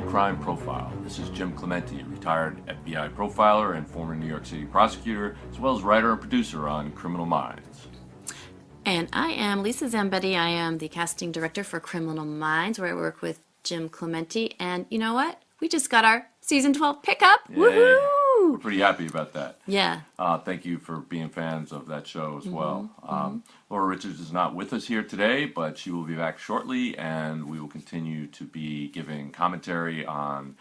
Crime Profile. This is Jim Clementi, retired FBI profiler and former New York City prosecutor, as well as writer and producer on Criminal Minds. And I am Lisa Zambetti. I am the casting director for Criminal Minds, where I work with Jim Clementi. And you know what? We just got our season 12 pickup. Yay. Woohoo! We're pretty happy about that. Yeah. Thank you for being fans of that show as well. Laura Richards is not with us here today, but she will be back shortly, and we will continue to be giving commentary on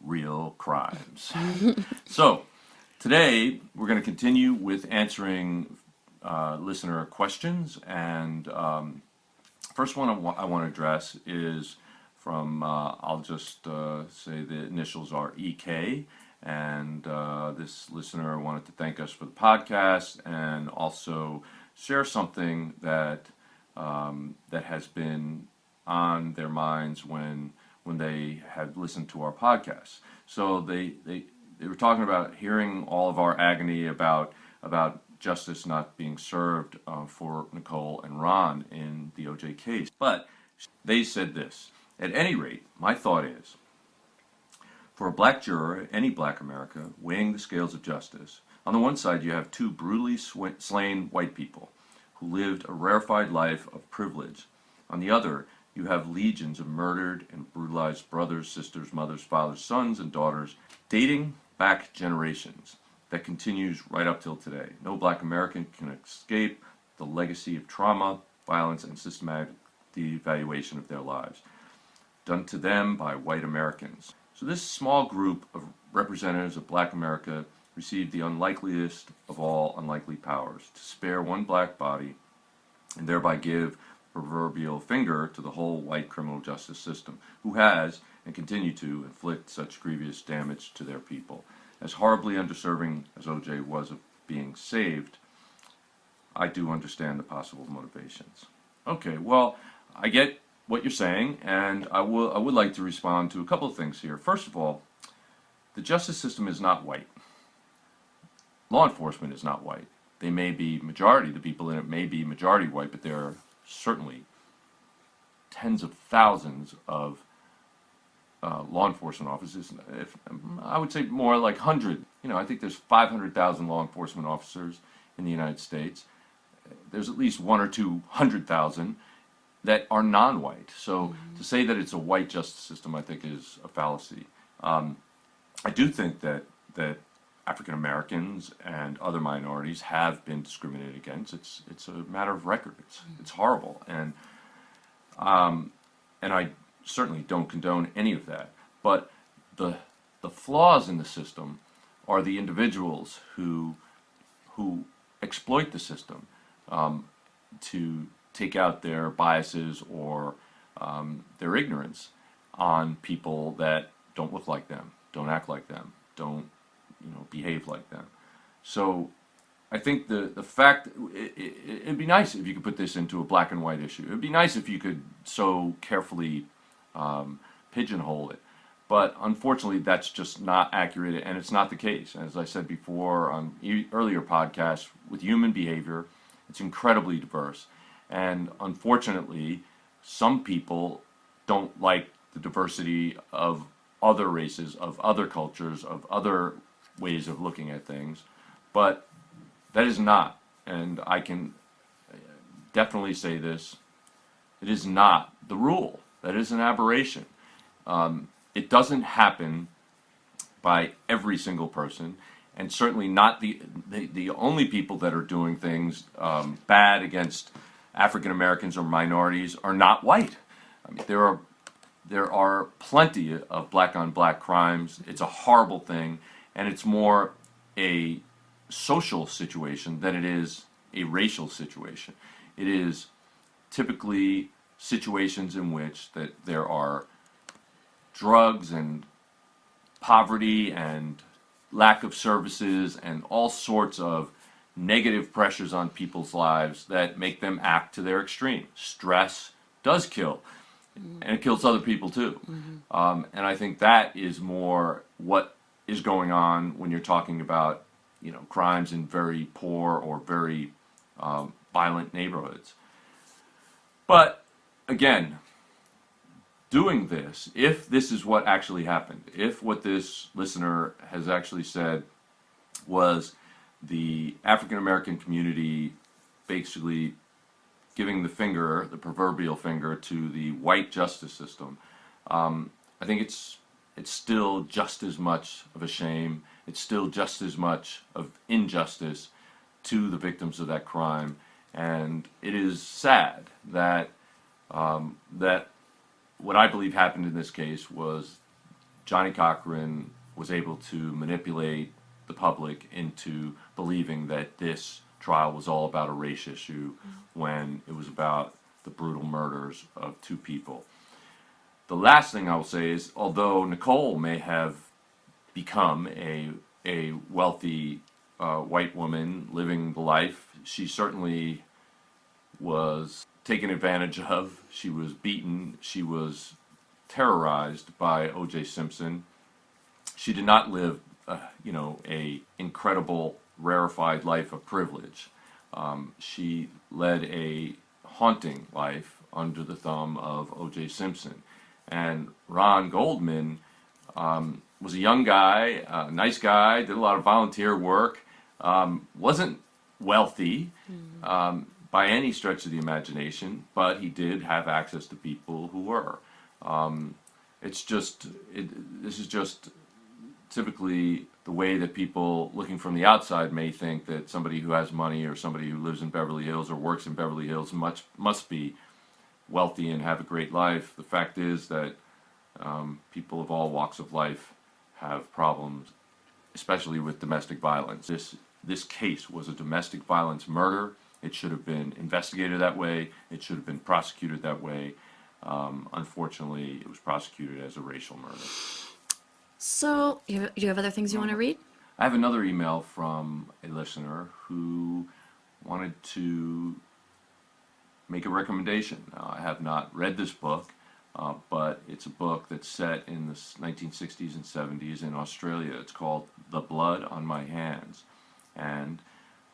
real crimes. So, today we're going to continue with answering listener questions, and first one I want to address is from, I'll just say the initials are EK. And this listener wanted to thank us for the podcast and also share something that that has been on their minds when they had listened to our podcast. So they were talking about hearing all of our agony about justice not being served for Nicole and Ron in the OJ case. But they said this: at any rate, my thought is, for a black juror, any black America, weighing the scales of justice, on the one side you have two brutally slain white people who lived a rarefied life of privilege. On the other, you have legions of murdered and brutalized brothers, sisters, mothers, fathers, sons, and daughters, dating back generations. That continues right up till today. No black American can escape the legacy of trauma, violence, and systematic devaluation of their lives, done to them by white Americans. So this small group of representatives of black America received the unlikeliest of all unlikely powers to spare one black body and thereby give proverbial finger to the whole white criminal justice system, who has and continue to inflict such grievous damage to their people. As horribly undeserving as OJ was of being saved, I do understand the possible motivations. Okay, well, I get what you're saying, and I would like to respond to a couple of things here. First of all, the justice system is not white. Law enforcement is not white. They may be majority, the people in it may be majority white, but there are certainly tens of thousands of law enforcement officers. I would say more like 100. I think there's 500,000 law enforcement officers in the United States. There's at least 100,000 or 200,000 that are non-white. So to say that it's a white justice system, I think, is a fallacy. I do think that African Americans and other minorities have been discriminated against. It's a matter of record. It's horrible, and I certainly don't condone any of that. But the flaws in the system are the individuals who exploit the system to take out their biases or their ignorance on people that don't look like them, don't act like them, don't behave like them. So I think the fact, it'd be nice if you could put this into a black and white issue. It'd be nice if you could so carefully pigeonhole it. But unfortunately, that's just not accurate, and it's not the case. As I said before on earlier podcasts, with human behavior, it's incredibly diverse. And unfortunately, some people don't like the diversity of other races, of other cultures, of other ways of looking at things. But that is not, and I can definitely say this, it is not the rule. That is an aberration. It doesn't happen by every single person, and certainly not the only people that are doing things bad against African Americans or minorities are not white. I mean, there are plenty of black on black crimes. It's a horrible thing, and it's more a social situation than it is a racial situation. It is typically situations in which that there are drugs and poverty and lack of services and all sorts of negative pressures on people's lives that make them act to their extreme. Stress does kill, and it kills other people too. And I think that is more what is going on when you're talking about crimes in very poor or very violent neighborhoods. But again, doing this, if this is what actually happened, if what this listener has actually said was the African American community basically giving the finger, the proverbial finger, to the white justice system, I think it's still just as much of a shame. It's still just as much of injustice to the victims of that crime, and it is sad that that what I believe happened in this case was Johnny Cochran was able to manipulate the public into believing that this trial was all about a race issue when it was about the brutal murders of two people. The last thing I will say is, although Nicole may have become a wealthy white woman living the life, she certainly was taken advantage of. She was beaten. She was terrorized by O.J. Simpson. She did not live, a incredible, rarefied life of privilege. She led a haunting life under the thumb of O.J. Simpson. And Ron Goldman was a young guy, a nice guy, did a lot of volunteer work, wasn't wealthy by any stretch of the imagination, but he did have access to people who were. This is just typically the way that people looking from the outside may think that somebody who has money or somebody who lives in Beverly Hills or works in Beverly Hills must be wealthy and have a great life. The fact is that people of all walks of life have problems, especially with domestic violence. This case was a domestic violence murder. It should have been investigated that way. It should have been prosecuted that way. Unfortunately, it was prosecuted as a racial murder. So, do you have other things you want to read? I have another email from a listener who wanted to make a recommendation. Now, I have not read this book, but it's a book that's set in the 1960s and 70s in Australia. It's called The Blood on My Hands, and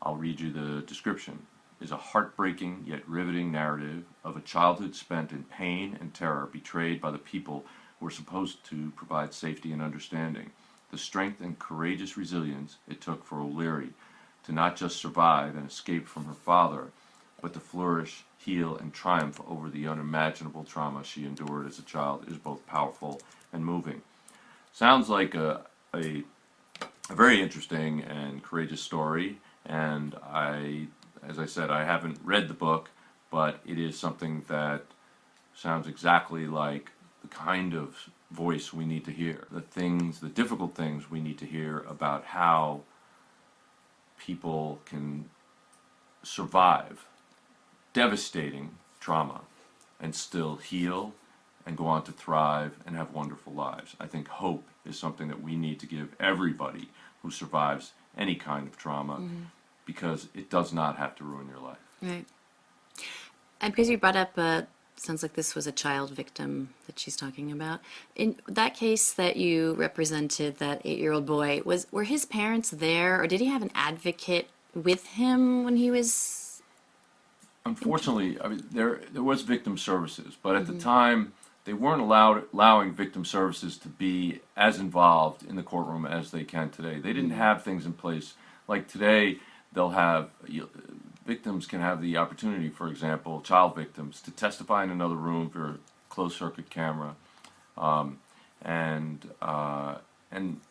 I'll read you the description. It is a heartbreaking yet riveting narrative of a childhood spent in pain and terror, betrayed by the people who were supposed to provide safety and understanding. The strength and courageous resilience it took for O'Leary to not just survive and escape from her father, but to flourish, heal, and triumph over the unimaginable trauma she endured as a child is both powerful and moving. Sounds like a very interesting and courageous story, and as I said, I haven't read the book, but it is something that sounds exactly like the kind of voice we need to hear. The difficult things we need to hear about how people can survive devastating trauma and still heal and go on to thrive and have wonderful lives. I think hope is something that we need to give everybody who survives any kind of trauma, because it does not have to ruin your life. Right. And because you brought up, sounds like this was a child victim that she's talking about. In that case that you represented, that 8-year-old boy, were his parents there, or did he have an advocate with him when he was? Unfortunately, I mean, there was victim services, but at the time they weren't allowing victim services to be as involved in the courtroom as they can today. They didn't have things in place like today. They'll have victims can have the opportunity, for example, child victims, to testify in another room for a closed circuit camera, and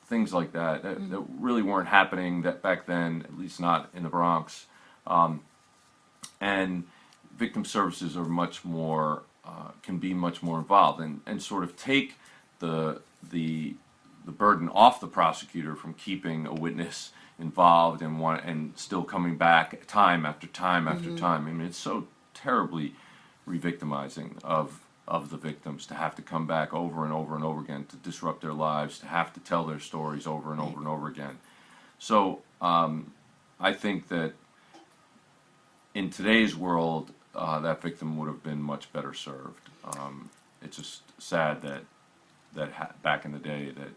things like that that really weren't happening that back then, at least not in the Bronx. And victim services are much more can be much more involved and sort of take the burden off the prosecutor from keeping a witness involved and still coming back time after time after time. I mean, it's so terribly re-victimizing of the victims to have to come back over and over and over again, to disrupt their lives, to have to tell their stories over and over and over again. So I think that in today's world, that victim would have been much better served. It's just sad that back in the day that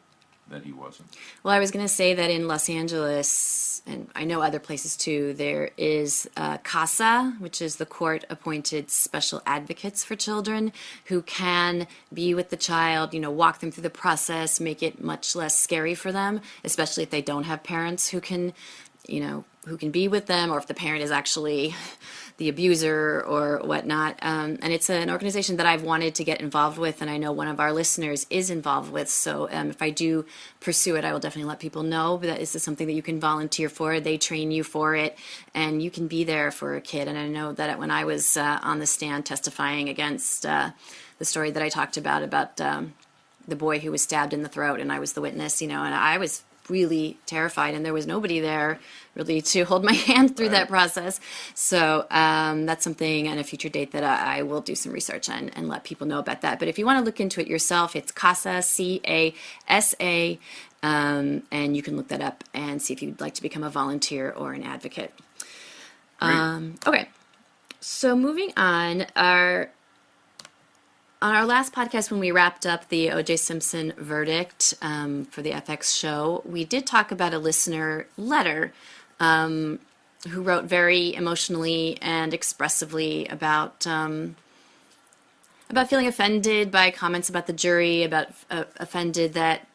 that he wasn't. Well, I was going to say that in Los Angeles, and I know other places too, there is CASA, which is the court-appointed special advocates for children who can be with the child, walk them through the process, make it much less scary for them, especially if they don't have parents who can, who can be with them, or if the parent is actually the abuser or whatnot. And it's an organization that I've wanted to get involved with, and I know one of our listeners is involved with. So if I do pursue it, I will definitely let people know. But this is something that you can volunteer for. They train you for it, and you can be there for a kid. And I know that when I was on the stand testifying against the story that I talked about the boy who was stabbed in the throat, and I was the witness, and I was really terrified, and there was nobody there really to hold my hand through that process. So that's something on a future date that I will do some research on and let people know about that. But if you want to look into it yourself, it's CASA, CASA, and you can look that up and see if you'd like to become a volunteer or an advocate. Okay, so moving on, on our last podcast, when we wrapped up the O.J. Simpson verdict for the FX show, we did talk about a listener letter who wrote very emotionally and expressively about feeling offended by comments about the jury, about offended that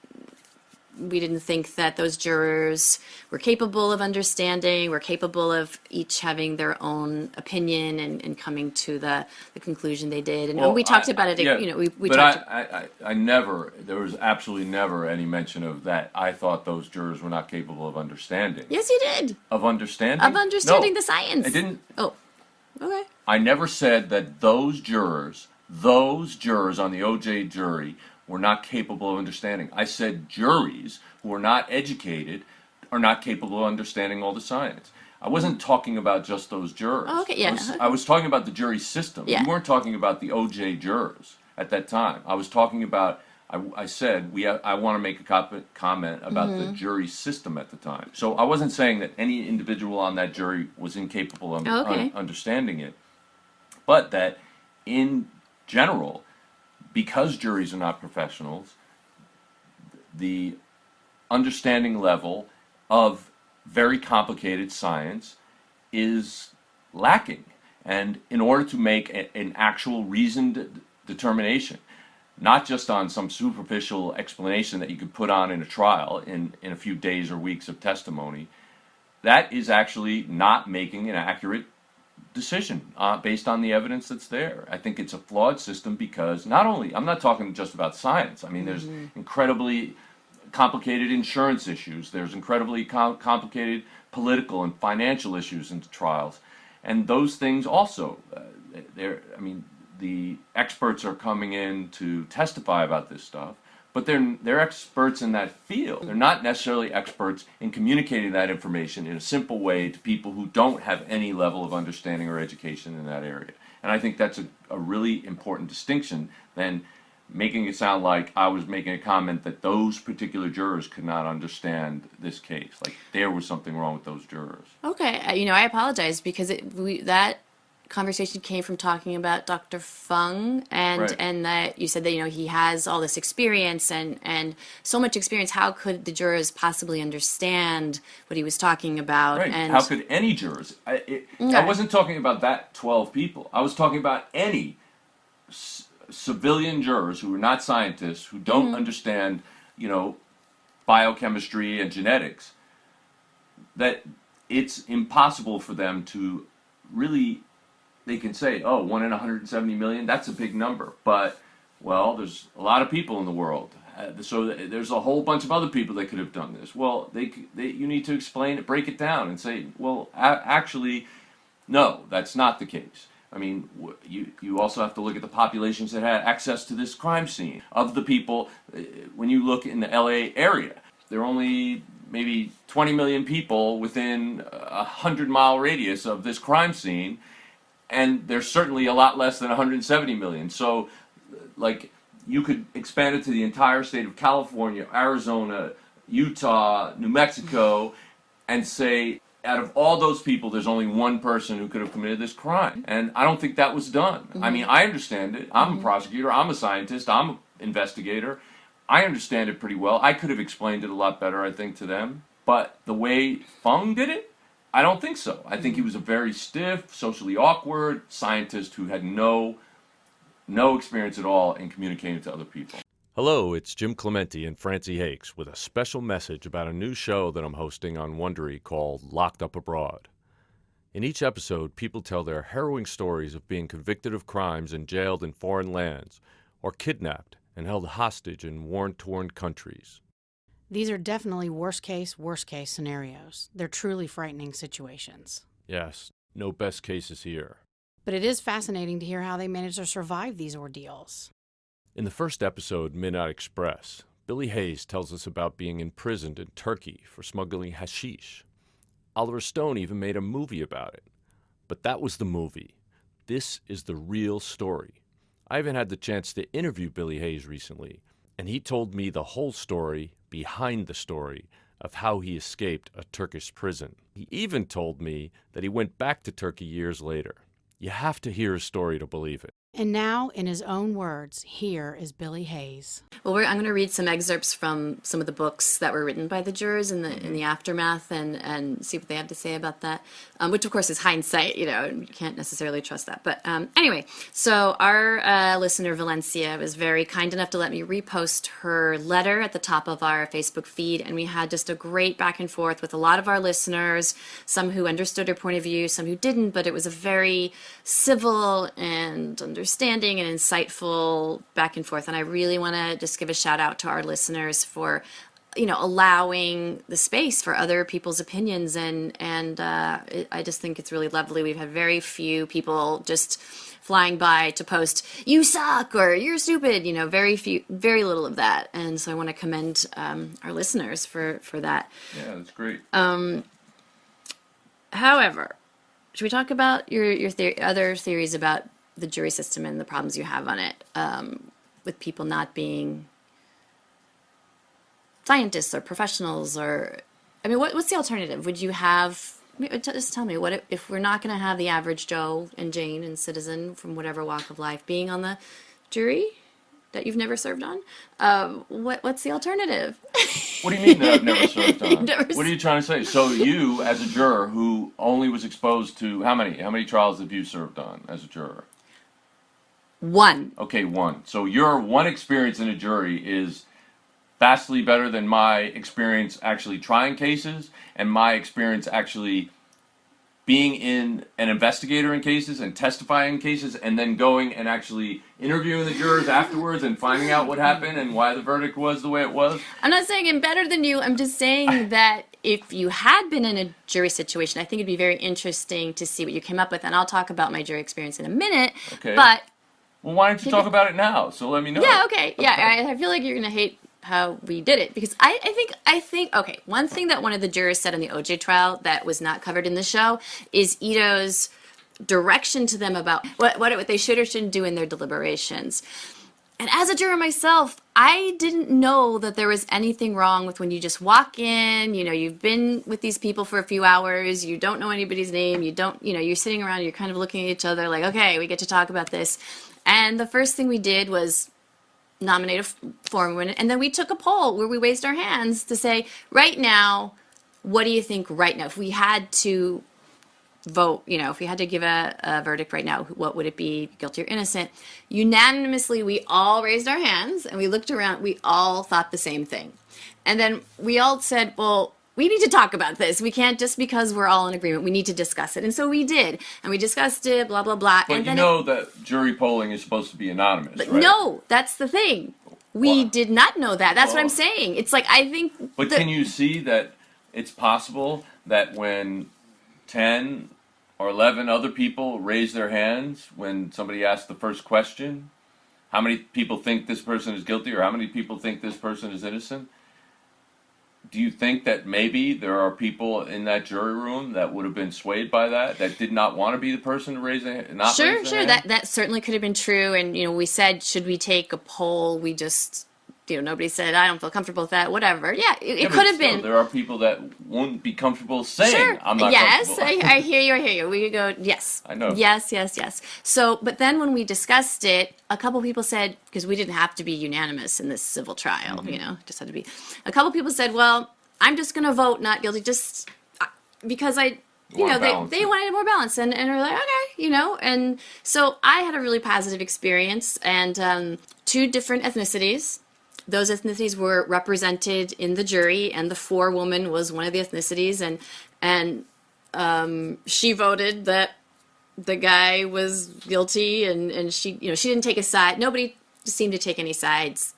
we didn't think that those jurors were capable of understanding, were capable of each having their own opinion and coming to the conclusion they did. And we talked about it, yeah, we but talked. I never, there was absolutely never any mention of that. I thought those jurors were not capable of understanding. Yes, you did. Of understanding? Of understanding No, the science. I didn't. Oh, okay. I never said that those jurors on the OJ jury were not capable of understanding. I said juries who are not educated are not capable of understanding all the science. I wasn't talking about just those jurors. Oh, okay, yeah. I was talking about the jury system. Yeah. You weren't talking about the OJ jurors at that time. I was talking about, I said, I want to make a comment about the jury system at the time. So I wasn't saying that any individual on that jury was incapable of understanding it, but that in general, because juries are not professionals, the understanding level of very complicated science is lacking. And in order to make an actual reasoned determination, not just on some superficial explanation that you could put on in a trial in a few days or weeks of testimony, that is actually not making an accurate decision based on the evidence that's there. I think it's a flawed system because not only, I'm not talking just about science. I mean, there's incredibly complicated insurance issues. There's incredibly complicated political and financial issues in trials. And those things also, the experts are coming in to testify about this stuff, but they're experts in that field. They're not necessarily experts in communicating that information in a simple way to people who don't have any level of understanding or education in that area. And I think that's a really important distinction than making it sound like I was making a comment that those particular jurors could not understand this case. Like there was something wrong with those jurors. Okay, I apologize because that conversation came from talking about Dr. Fung and that you said that he has all this experience and so much experience. How could the jurors possibly understand what he was talking about? Right. And how could any jurors? I wasn't talking about that 12 people. I was talking about any civilian jurors who are not scientists, who don't understand, biochemistry and genetics, that it's impossible for them to really, they can say, 1 in 170 million, that's a big number. But, well, there's a lot of people in the world. So there's a whole bunch of other people that could have done this. Well, you need to explain it, break it down, and say, well, actually, no, that's not the case. I mean, you also have to look at the populations that had access to this crime scene. Of the people, when you look in the LA area, there are only maybe 20 million people within a 100-mile radius of this crime scene, and there's certainly a lot less than 170 million. So, you could expand it to the entire state of California, Arizona, Utah, New Mexico, and say, out of all those people, there's only one person who could have committed this crime. And I don't think that was done. I mean, I understand it. I'm a prosecutor. I'm a scientist. I'm an investigator. I understand it pretty well. I could have explained it a lot better, I think, to them. But the way Fung did it, I don't think so. I think he was a very stiff, socially awkward scientist who had no experience at all in communicating to other people. Hello, it's Jim Clementi and Francie Hakes with a special message about a new show that I'm hosting on Wondery called Locked Up Abroad. In each episode, people tell their harrowing stories of being convicted of crimes and jailed in foreign lands, or kidnapped and held hostage in war-torn countries. These are definitely worst-case scenarios. They're truly frightening situations. Yes, no best cases here. But it is fascinating to hear how they manage to survive these ordeals. In the first episode, Midnight Express, Billy Hayes tells us about being imprisoned in Turkey for smuggling hashish. Oliver Stone even made a movie about it. But that was the movie. This is the real story. I even had the chance to interview Billy Hayes recently, and he told me the whole story behind the story of how he escaped a Turkish prison. He even told me that he went back to Turkey years later. You have to hear his story to believe it. And now, in his own words, here is Billy Hayes. Well, I'm going to read some excerpts from some of the books that were written by the jurors in the aftermath and see what they have to say about that, which of course is hindsight, you can't necessarily trust that. But anyway, so our listener Valencia was very kind enough to let me repost her letter at the top of our Facebook feed, and we had just a great back and forth with a lot of our listeners, some who understood her point of view, some who didn't, but it was a very civil and understanding and insightful back and forth. And I really want to just give a shout out to our listeners for, allowing the space for other people's opinions. And I just think it's really lovely. We've had very few people just flying by to post, "You suck" or "You're stupid," very little of that. And so I want to commend our listeners for that. Yeah, that's great. However, should we talk about your other theories about the jury system and the problems you have on it, with people not being scientists or professionals? What's the alternative? Would you have, just tell me, what if we're not going to have the average Joe and Jane and citizen from whatever walk of life being on the jury that you've never served on? What's the alternative? What do you mean that I've never served on? Never What are you trying to say? So you, as a juror who only was exposed to, how many trials have you served on as a juror? One. Okay, one. So your one experience in a jury is vastly better than my experience actually trying cases and my experience actually being an investigator in cases and testifying in cases and then going and actually interviewing the jurors afterwards and finding out what happened and why the verdict was the way it was. I'm not saying I'm better than you. I'm just saying that if you had been in a jury situation, I think it'd be very interesting to see what you came up with. And I'll talk about my jury experience in a minute. Okay. But well, why don't you talk about it now? So let me know. yeah, okay. Yeah, I feel like you're going to hate how we did it because I think, okay, one thing that one of the jurors said in the OJ trial that was not covered in the show is Ito's direction to them about what they should or shouldn't do in their deliberations. And as a juror myself, I didn't know that there was anything wrong with when you just walk in, you've been with these people for a few hours, you don't know anybody's name, you're sitting around, you're kind of looking at each other like, okay, we get to talk about this. And the first thing we did was nominate a foreman, and then we took a poll where we raised our hands to say, right now, what do you think right now? If we had to vote, if we had to give a verdict right now, what would it be, guilty or innocent? Unanimously, we all raised our hands, and we looked around, we all thought the same thing. And then we all said, well, we need to talk about this. We can't just because we're all in agreement. We need to discuss it. And so we did. And we discussed it, blah, blah, blah. But and you know that jury polling is supposed to be anonymous, but right? No, that's the thing. We did not know that. That's what I'm saying. It's like, I think... But can you see that it's possible that when 10 or 11 other people raise their hands when somebody asks the first question, how many people think this person is guilty or how many people think this person is innocent? Do you think that maybe there are people in that jury room that would have been swayed by that did not want to be the person to raise their hand? Sure. That certainly could have been true. And, we said, should we take a poll? We just nobody said, I don't feel comfortable with that, whatever. Yeah, Yeah, it but could have still, been. there are people that won't be comfortable saying, Sure. I'm not Yes, comfortable. I hear you. I hear you. We could go. Yes. I know. Yes. Yes. Yes. So, but then when we discussed it, a couple people said, because we didn't have to be unanimous in this civil trial, just had to be. A couple people said, "Well, I'm just going to vote not guilty, just because Wanna balance they it. wanted more balance," and we're like, okay, and so I had a really positive experience, and two different ethnicities. Those ethnicities were represented in the jury, and the forewoman was one of the ethnicities, and she voted that the guy was guilty, and she didn't take a side. Nobody seemed to take any sides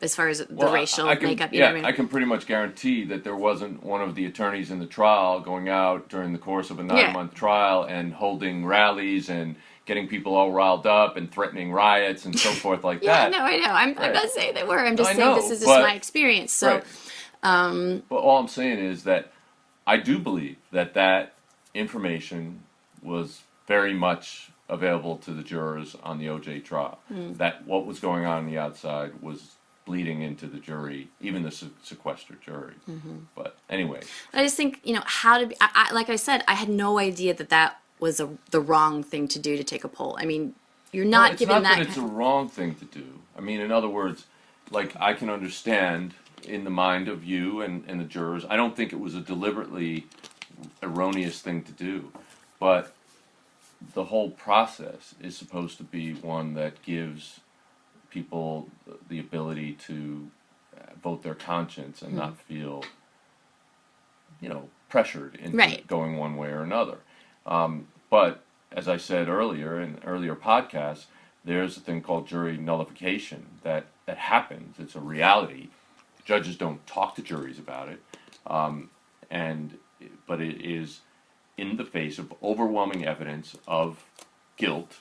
as far as the Well, racial I can, makeup. You yeah, know what I mean? I can pretty much guarantee that there wasn't one of the attorneys in the trial going out during the course of a 9-month trial and holding rallies and getting people all riled up and threatening riots and so forth like Yeah, that. I know. I'm Right. not saying they were. I'm just I saying know, this is just but- my experience. So, Right. But all I'm saying is that I do believe that that information was very much available to the jurors on the OJ trial. That what was going on the outside was bleeding into the jury, even the sequestered jury. But anyway, I just think, how to be, like I said, I had no idea that was the wrong thing to do, to take a poll. I mean, you're well, not it's given not that. that it's a wrong thing to do. I mean, in other words, like I can understand in the mind of you and the jurors, I don't think it was a deliberately erroneous thing to do, but the whole process is supposed to be one that gives people the ability to vote their conscience and not feel, pressured into Right. going one way or another. But as I said earlier in earlier podcasts, there's a thing called jury nullification that happens. It's a reality. Judges don't talk to juries about it, but it is in the face of overwhelming evidence of guilt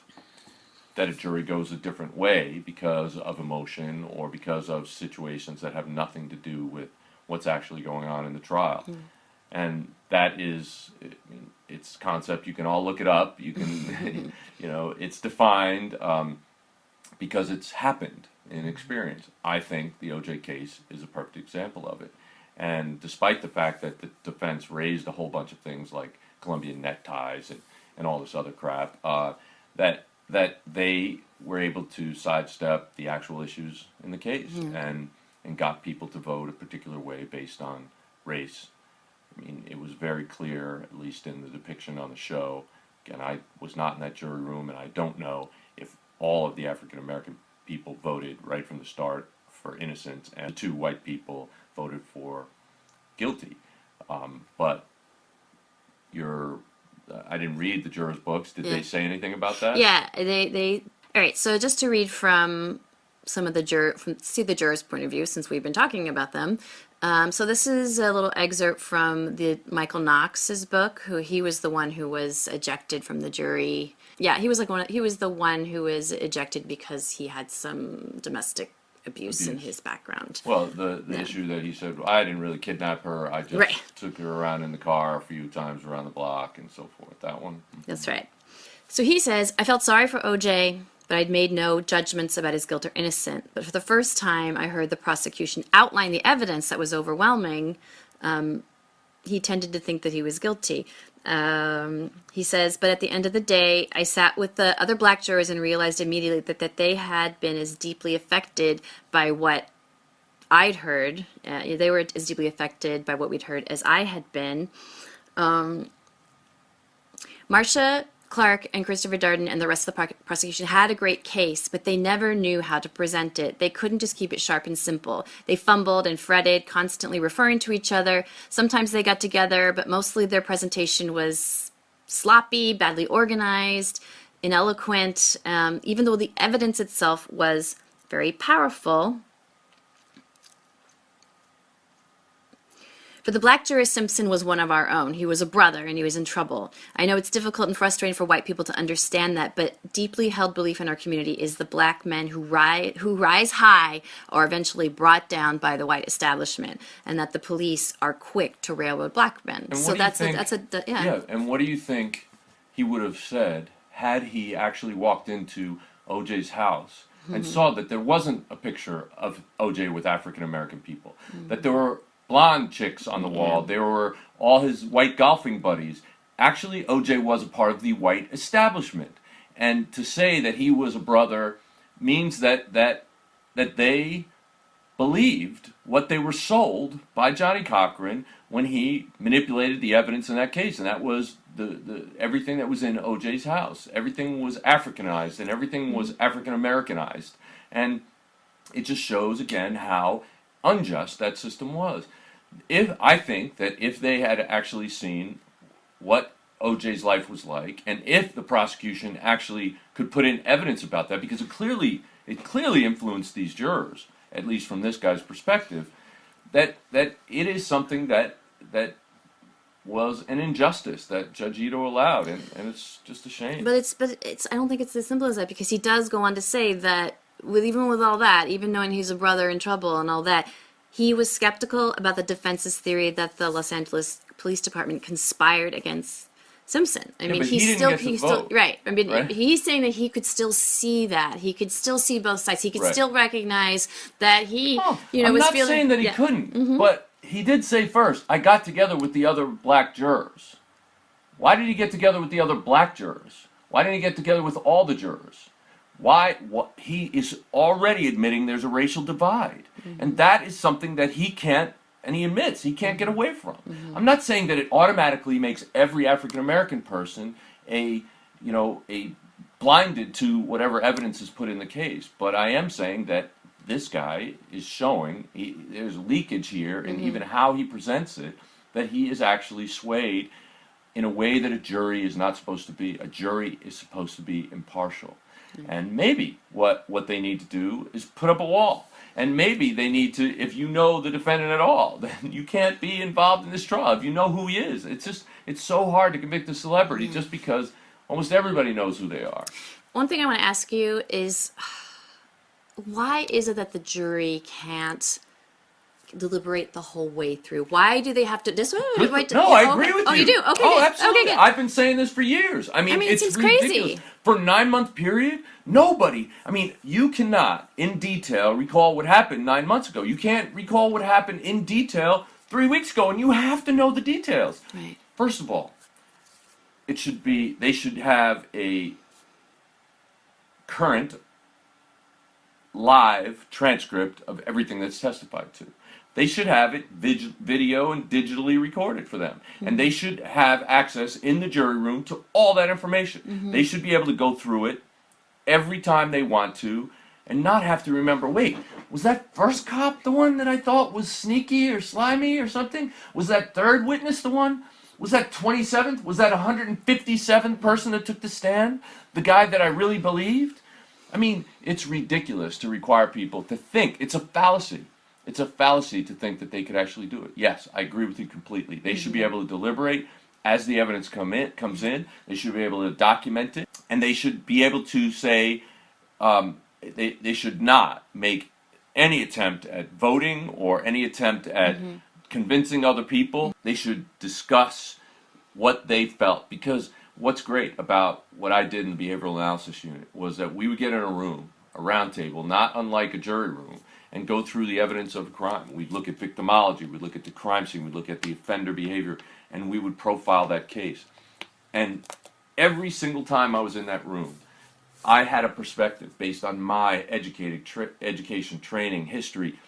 that a jury goes a different way because of emotion or because of situations that have nothing to do with what's actually going on in the trial. And that is, it's concept, you can all look it up, you can, it's defined because it's happened in experience. I think the OJ case is a perfect example of it. And despite the fact that the defense raised a whole bunch of things like Colombian neckties and all this other crap, that they were able to sidestep the actual issues in the case and got people to vote a particular way based on race. I mean, it was very clear, at least in the depiction on the show. Again, I was not in that jury room, and I don't know if all of the African American people voted right from the start for innocence, and the two white people voted for guilty. But I didn't read the jurors' books. Did they say anything about that? Yeah, they. All right. So just to read from some of the jurors' point of view, since we've been talking about them. So this is a little excerpt from the Michael Knox's book. He was the one who was ejected from the jury. Yeah, he was the one who was ejected because he had some domestic abuse in his background. Well, the issue that he said, I didn't really kidnap her. I just took her around in the car a few times around the block and so forth. That one. That's right. So he says, I felt sorry for OJ, but I'd made no judgments about his guilt or innocence. But for the first time, I heard the prosecution outline the evidence that was overwhelming. He tended to think that he was guilty. He says, but at the end of the day, I sat with the other black jurors and realized immediately that they had been as deeply affected by what I'd heard. They were as deeply affected by what we'd heard as I had been. Marcia Clark and Christopher Darden and the rest of the prosecution had a great case, but they never knew how to present it. They couldn't just keep it sharp and simple. They fumbled and fretted, constantly referring to each other. Sometimes they got together, but mostly their presentation was sloppy, badly organized, ineloquent, even though the evidence itself was very powerful. For the black jurist, Simpson was one of our own. He was a brother, and he was in trouble. I know it's difficult and frustrating for white people to understand that, but deeply held belief in our community is the black men who rise high are eventually brought down by the white establishment, and that the police are quick to railroad black men. And So that's yeah. And what do you think he would have said had he actually walked into OJ's house and saw that there wasn't a picture of OJ with African American people, that there were blonde chicks on the wall, there were all his white golfing buddies. Actually, OJ was a part of the white establishment. And to say that he was a brother means that they believed what they were sold by Johnny Cochran when he manipulated the evidence in that case, and that was the everything that was in OJ's house. Everything was Africanized, and everything was African Americanized, and it just shows again how unjust that system was. I think that if they had actually seen what OJ's life was like, and if the prosecution actually could put in evidence about that, because it clearly influenced these jurors, at least from this guy's perspective, that it is something that was an injustice that Judge Ito allowed, and it's just a shame. But it's I don't think it's as simple as that, because he does go on to say that even with all that, even knowing he's a brother in trouble and all that, he was skeptical about the defense's theory that the Los Angeles Police Department conspired against Simpson. I mean, but he's he didn't get to vote, right. I mean, right? he's saying that he could still see that. He could still see both sides. He could Right. still recognize that he, I'm was not feeling. saying that he couldn't, but he did say first, I got together with the other black jurors. Why did he get together with the other black jurors? Why didn't he get together with all the jurors? Why? What, he is already admitting there's a racial divide, and that is something that he can't, and he admits he can't get away from. I'm not saying that it automatically makes every African American person a blinded to whatever evidence is put in the case, but I am saying that this guy is showing there's leakage here in even how he presents it, that he is actually swayed in a way that a jury is not supposed to be. A jury is supposed to be impartial. And maybe what they need to do is put up a wall. And maybe they need to, if you know the defendant at all, then you can't be involved in this trial. If you know who he is, it's so hard to convict a celebrity just because almost everybody knows who they are. One thing I want to ask you is, why is it that the jury can't deliberate the whole way through? Why do they have to? I agree with you. Oh, you do? Okay. Oh, good. absolutely. Okay, good. I've been saying this for years. I mean it it's seems ridiculous. crazy. For a 9-month period, nobody. I mean, you cannot, in detail, recall what happened 9 months ago. You can't recall what happened in detail 3 weeks ago, and you have to know the details. Right. First of all, they should have a current live transcript of everything that's testified to. They should have it video and digitally recorded for them. And they should have access in the jury room to all that information. They should be able to go through it every time they want to and not have to remember, wait, was that first cop the one that I thought was sneaky or slimy or something? Was that third witness the one? Was that 27th? Was that 157th person that took the stand? The guy that I really believed? I mean, it's ridiculous to require people to think. It's a fallacy. It's a fallacy to think that they could actually do it. Yes, I agree with you completely. They should be able to deliberate as the evidence comes in. They should be able to document it, and they should be able to say they should not make any attempt at voting or any attempt at convincing other people. They should discuss what they felt, because what's great about what I did in the behavioral analysis unit was that we would get in a room, a round table, not unlike a jury room, and go through the evidence of a crime. We'd look at victimology, we'd look at the crime scene, we'd look at the offender behavior, and we would profile that case. And every single time I was in that room, I had a perspective based on my education, training, history,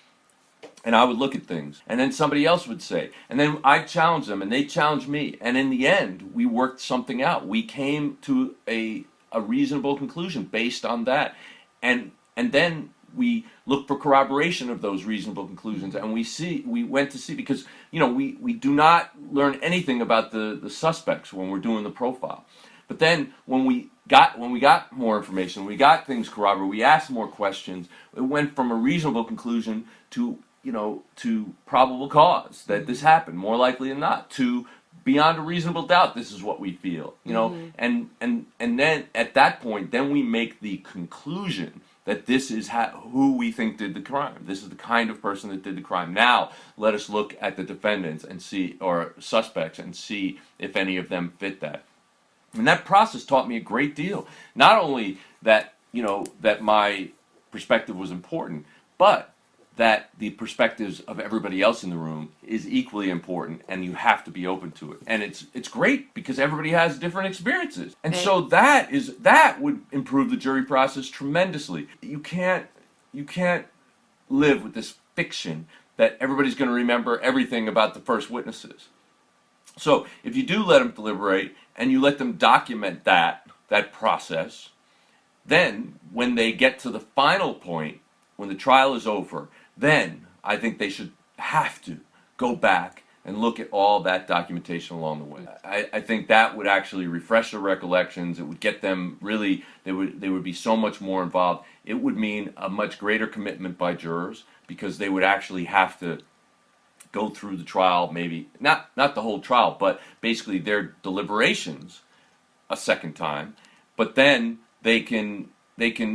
and I would look at things. And then somebody else would say, and then I'd challenge them, and they'd challenge me. And in the end, we worked something out. We came to a reasonable conclusion based on that. And then we look for corroboration of those reasonable conclusions, and we went to see, because we do not learn anything about the suspects when we're doing the profile. But then when we got more information, we got things corroborated, we asked more questions, it went from a reasonable conclusion to probable cause that this happened, more likely than not, to beyond a reasonable doubt this is what we feel, and then at that point then we make the conclusion that this is who we think did the crime. This is the kind of person that did the crime. Now, let us look at the defendants and see, or suspects, and see if any of them fit that. And that process taught me a great deal. Not only that, that my perspective was important, but that the perspectives of everybody else in the room is equally important, and you have to be open to it. And it's great because everybody has different experiences, and Right. so that would improve the jury process tremendously. You can't live with this fiction that everybody's going to remember everything about the first witnesses. So if you do let them deliberate and you let them document that process, then when they get to the final point, when the trial is over, then I think they should have to go back and look at all that documentation along the way. I think that would actually refresh their recollections. It would get them really, they would be so much more involved. It would mean a much greater commitment by jurors because they would actually have to go through the trial, maybe not the whole trial, but basically their deliberations a second time. But then they can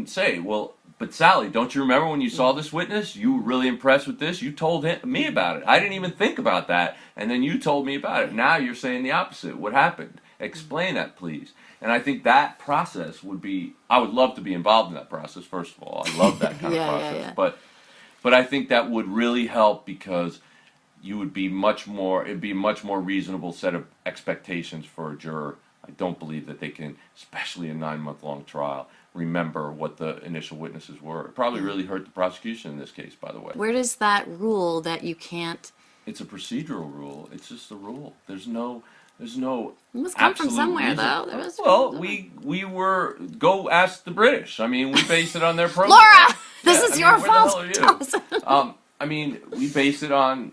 say, well, but Sally, don't you remember when you saw this witness? You were really impressed with this. You told me about it. I didn't even think about that, and then you told me about it. Now you're saying the opposite. What happened? Explain that, please. And I think that process would be. I would love to be involved in that process. First of all, I love that kind of process. Yeah. But I think that would really help because you would be it'd be a much more reasonable set of expectations for a juror. I don't believe that they can, especially a 9-month-long trial, remember what the initial witnesses were. It probably really hurt the prosecution in this case, by the way. Where does that rule that you can't? It's a procedural rule. It's just a rule. There's no It must come from absolute somewhere, reason. though. There must Well, be we were go ask the British. I mean, we based it on their program. Laura, this is Yeah, I your mean, where the fault. hell are you? I mean, we base it on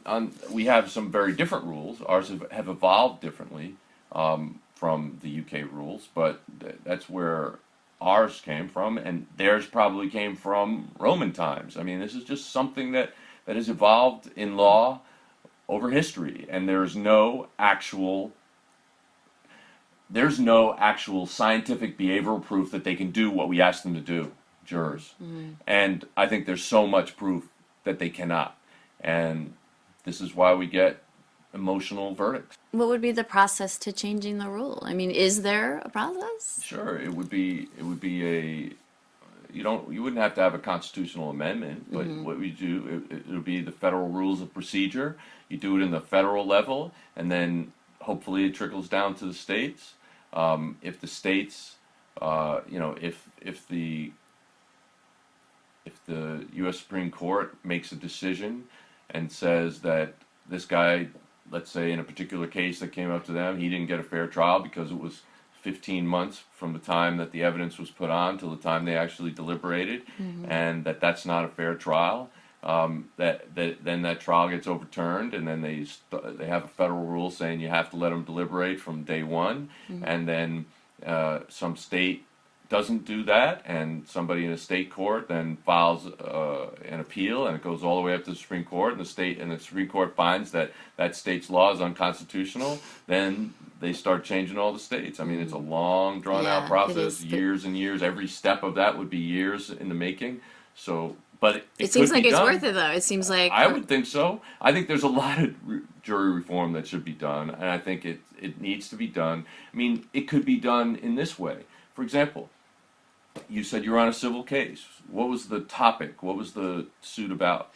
we have some very different rules. Ours have evolved differently from the UK rules, but that's where ours came from, and theirs probably came from Roman times. I mean, this is just something that has evolved in law over history, and there's no actual scientific behavioral proof that they can do what we ask them to do, jurors. And I think there's so much proof that they cannot. And this is why we get emotional verdicts. What would be the process to changing the rule? I mean, is there a process? Sure, it would be you wouldn't have to have a constitutional amendment, but what we do, it would be the federal rules of procedure. You do it in the federal level, and then hopefully it trickles down to the states. If the states, if the U.S. Supreme Court makes a decision and says that this guy, let's say in a particular case that came up to them, he didn't get a fair trial because it was 15 months from the time that the evidence was put on till the time they actually deliberated, and that's not a fair trial, then that trial gets overturned, and then they have a federal rule saying you have to let them deliberate from day one, and then some state doesn't do that, and somebody in a state court then files an appeal, and it goes all the way up to the Supreme Court, and the Supreme Court finds that state's law is unconstitutional, then they start changing all the states. I mean, it's a long, drawn-out Yeah, it process, is. years and years. Every step of that would be years in the making. So, but It seems could like be it's done. worth it, though. It seems like I would think so. I think there's a lot of jury reform that should be done, and I think it needs to be done. I mean, it could be done in this way. For example, you said you were on a civil case. What was the topic? What was the suit about?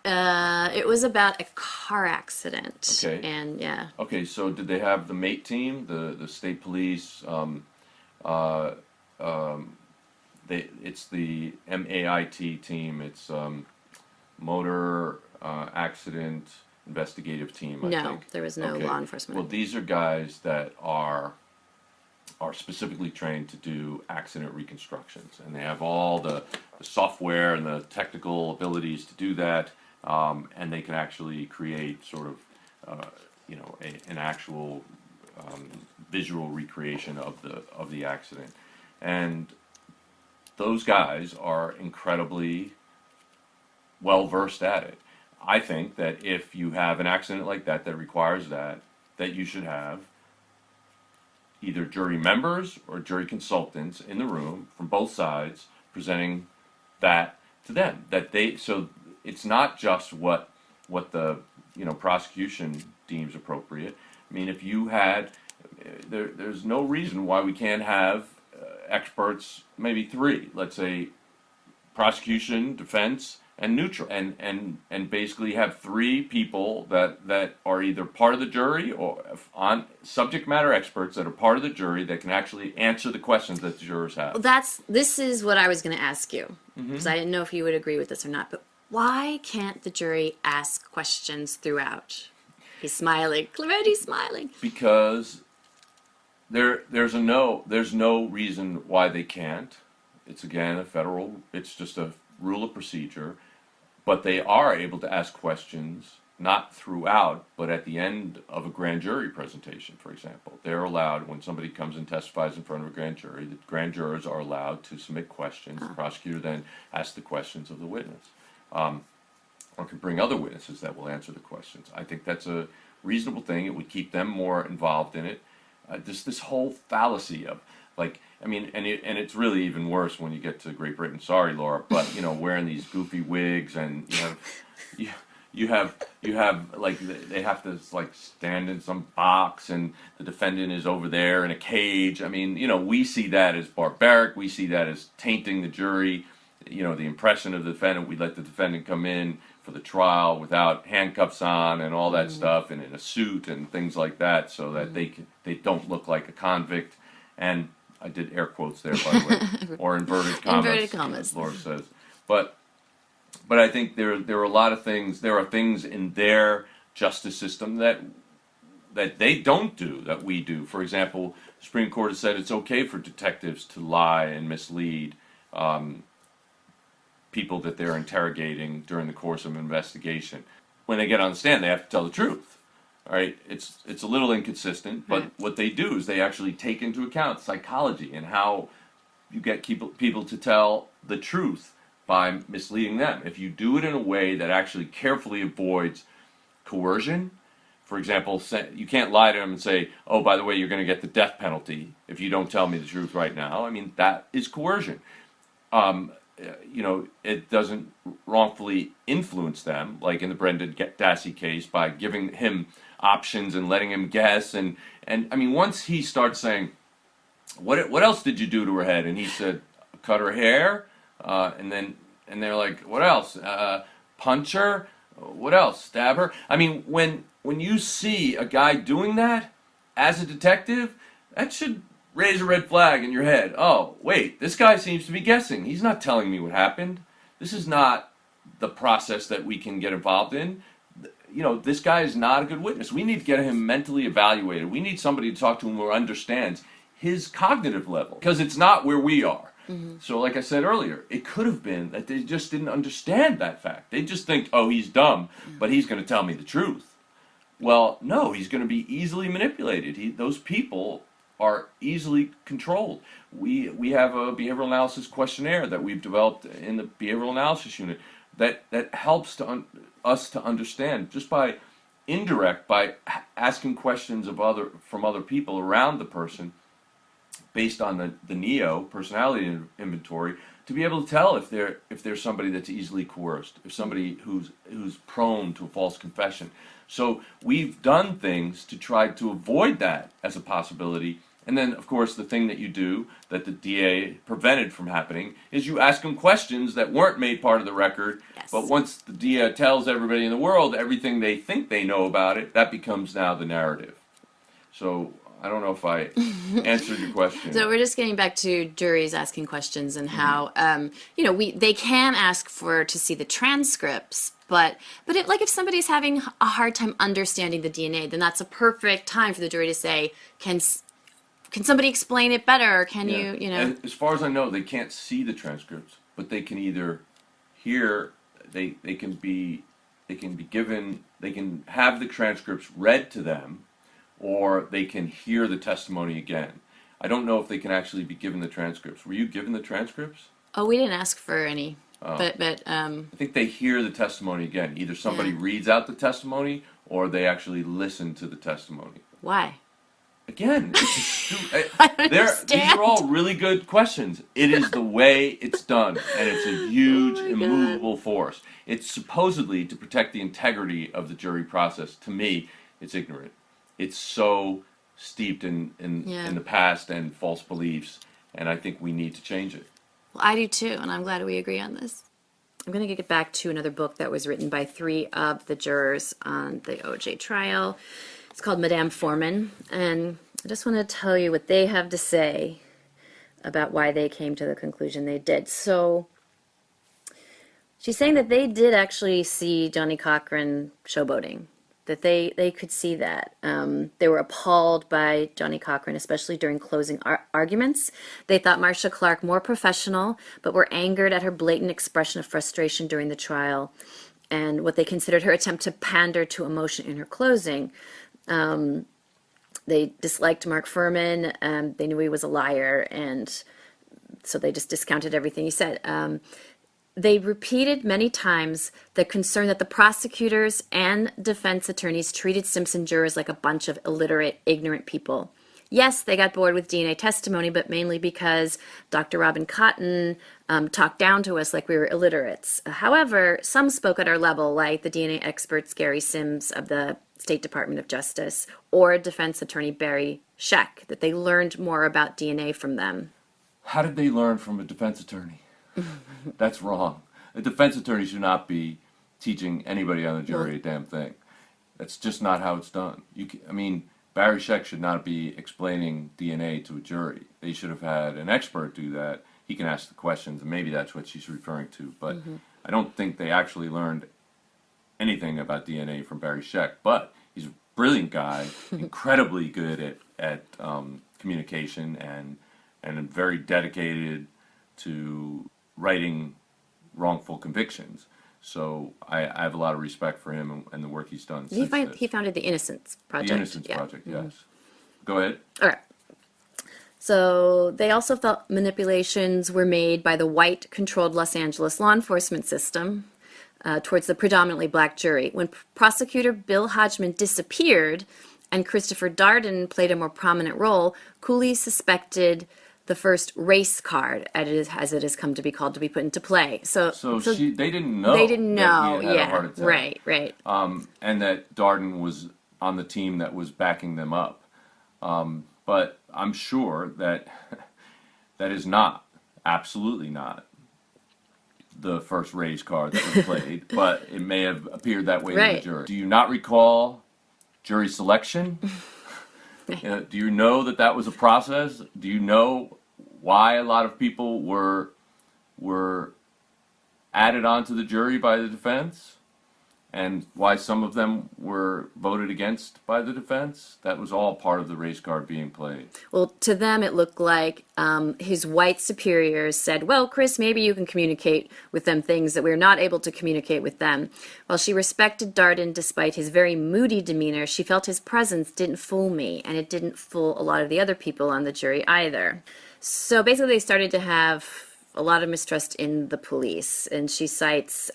it was about a car accident. Okay. And yeah. Okay, so did they have the MATE team, the state police? It's the MAIT team. It's motor accident investigative team. I No, think. there was no Okay. law enforcement. Well, these are guys that are specifically trained to do accident reconstructions, and they have all the software and the technical abilities to do that, and they can actually create sort of an actual visual recreation of the accident, and those guys are incredibly well versed at it. I think that if you have an accident like that requires that you should have either jury members or jury consultants in the room from both sides presenting that to them. So it's not just what the prosecution deems appropriate. I mean, if you had, there's no reason why we can't have experts, maybe 3, let's say, prosecution, defense, and neutral, and basically have three people that are either part of the jury or on subject matter experts that are part of the jury that can actually answer the questions that the jurors have. Well, this is what I was going to ask you, because I didn't know if you would agree with this or not. But why can't the jury ask questions throughout? He's smiling. Claretti's smiling. Because there's no reason why they can't. It's again it's just a rule of procedure, but they are able to ask questions, not throughout, but at the end of a grand jury presentation, for example. They're allowed, when somebody comes and testifies in front of a grand jury, the grand jurors are allowed to submit questions. The prosecutor then asks the questions of the witness. Or can bring other witnesses that will answer the questions. I think that's a reasonable thing. It would keep them more involved in it. This whole fallacy of, like, I mean, and it's really even worse when you get to Great Britain. Sorry, Laura, but wearing these goofy wigs, and you have like, they have to like stand in some box, and the defendant is over there in a cage. I mean, we see that as barbaric. We see that as tainting the jury. The impression of the defendant. We let the defendant come in for the trial without handcuffs on and all that stuff, and in a suit and things like that, so that they don't look like a convict. And I did air quotes there, by the way, or inverted commas. Inverted commas. As Laura says. But I think there are a lot of things. There are things in their justice system that they don't do that we do. For example, the Supreme Court has said it's okay for detectives to lie and mislead people that they're interrogating during the course of an investigation. When they get on the stand, they have to tell the truth. All right, it's a little inconsistent, but what they do is they actually take into account psychology and how you get people to tell the truth by misleading them. If you do it in a way that actually carefully avoids coercion, for example, you can't lie to them and say, "Oh, by the way, you're going to get the death penalty if you don't tell me the truth right now." I mean, that is coercion. It doesn't wrongfully influence them, like in the Brendan Dassey case, by giving him options and letting him guess. And I mean, once he starts saying, what else did you do to her head? And he said, cut her hair. And they're like, what else? Punch her? What else? Stab her? I mean, when you see a guy doing that as a detective, that should raise a red flag in your head. Oh, wait, this guy seems to be guessing. He's not telling me what happened. This is not the process that we can get involved in. This guy is not a good witness. We need to get him mentally evaluated. We need somebody to talk to him who understands his cognitive level, because it's not where we are. So like I said earlier, it could have been that they just didn't understand that fact. They just think, oh, he's dumb, but he's going to tell me the truth. Well, no, he's going to be easily manipulated. Those people are easily controlled. We have a behavioral analysis questionnaire that we've developed in the behavioral analysis unit that helps us to understand, just by asking questions from other people around the person, based on the NEO personality inventory, to be able to tell if there's somebody that's easily coerced, if somebody who's prone to a false confession. So we've done things to try to avoid that as a possibility. And then, of course, the thing that you do that the DA prevented from happening is you ask them questions that weren't made part of the record. Yes. But once the DA tells everybody in the world everything they think they know about it, that becomes now the narrative. So I don't know if I answered your question. So we're just getting back to juries asking questions and how they can ask to see the transcripts, but if somebody's having a hard time understanding the DNA, then that's a perfect time for the jury to say, can somebody explain it better? Can you? And as far as I know, they can't see the transcripts, but they can either hear. They can have the transcripts read to them, or they can hear the testimony again. I don't know if they can actually be given the transcripts. Were you given the transcripts? Oh, we didn't ask for any. But I think they hear the testimony again. Either somebody reads out the testimony, or they actually listen to the testimony. Why? Again, I don't understand. These are all really good questions. It is the way it's done, and it's a huge, immovable force. It's supposedly to protect the integrity of the jury process. To me, it's ignorant. It's so steeped in the past and false beliefs, and I think we need to change it. Well, I do too, and I'm glad we agree on this. I'm going to get back to another book that was written by 3 of the jurors on the OJ trial. It's called Madame Foreman, and I just want to tell you what they have to say about why they came to the conclusion they did. So she's saying that they did actually see Johnny Cochran showboating, that they could see that. They were appalled by Johnny Cochran, especially during closing arguments. They thought Marcia Clark more professional, but were angered at her blatant expression of frustration during the trial and what they considered her attempt to pander to emotion in her closing. They disliked Mark Furman. They knew he was a liar, and so they just discounted everything he said. They repeated many times the concern that the prosecutors and defense attorneys treated Simpson jurors like a bunch of illiterate, ignorant people. Yes, they got bored with DNA testimony, but mainly because Dr. Robin Cotton talked down to us like we were illiterates. However, some spoke at our level, like the DNA experts Gary Sims of the State Department of Justice or defense attorney Barry Scheck, that they learned more about DNA from them. How did they learn from a defense attorney? That's wrong. A defense attorney should not be teaching anybody on the jury a damn thing. That's just not how it's done. Barry Scheck should not be explaining DNA to a jury. They should have had an expert do that. He can ask the questions, and maybe that's what she's referring to. But I don't think they actually learned anything about DNA from Barry Scheck. But he's a brilliant guy, incredibly good at communication, and very dedicated to writing wrongful convictions. So I have a lot of respect for him and the work he's done. He founded the Innocence Project. The Innocence Project, yes. Go ahead. All right. So they also felt manipulations were made by the white-controlled Los Angeles law enforcement system towards the predominantly black jury. When prosecutor Bill Hodgman disappeared and Christopher Darden played a more prominent role, Cooley suspected the first race card, as it has come to be called, to be put into play. So they didn't know. They didn't know. That he had a heart attack. Right. And that Darden was on the team that was backing them up. But I'm sure that that is not, absolutely not, the first race card that was played. But it may have appeared that way to the jury. Do you not recall jury selection? Do you know that was a process? Do you know why a lot of people were added onto the jury by the defense? And why some of them were voted against by the defense? That was all part of the race card being played. Well, to them it looked like his white superiors said, well, Chris, maybe you can communicate with them things that we're not able to communicate with them. While she respected Darden despite his very moody demeanor, she felt his presence didn't fool me, and it didn't fool a lot of the other people on the jury either. So basically they started to have a lot of mistrust in the police, and she cites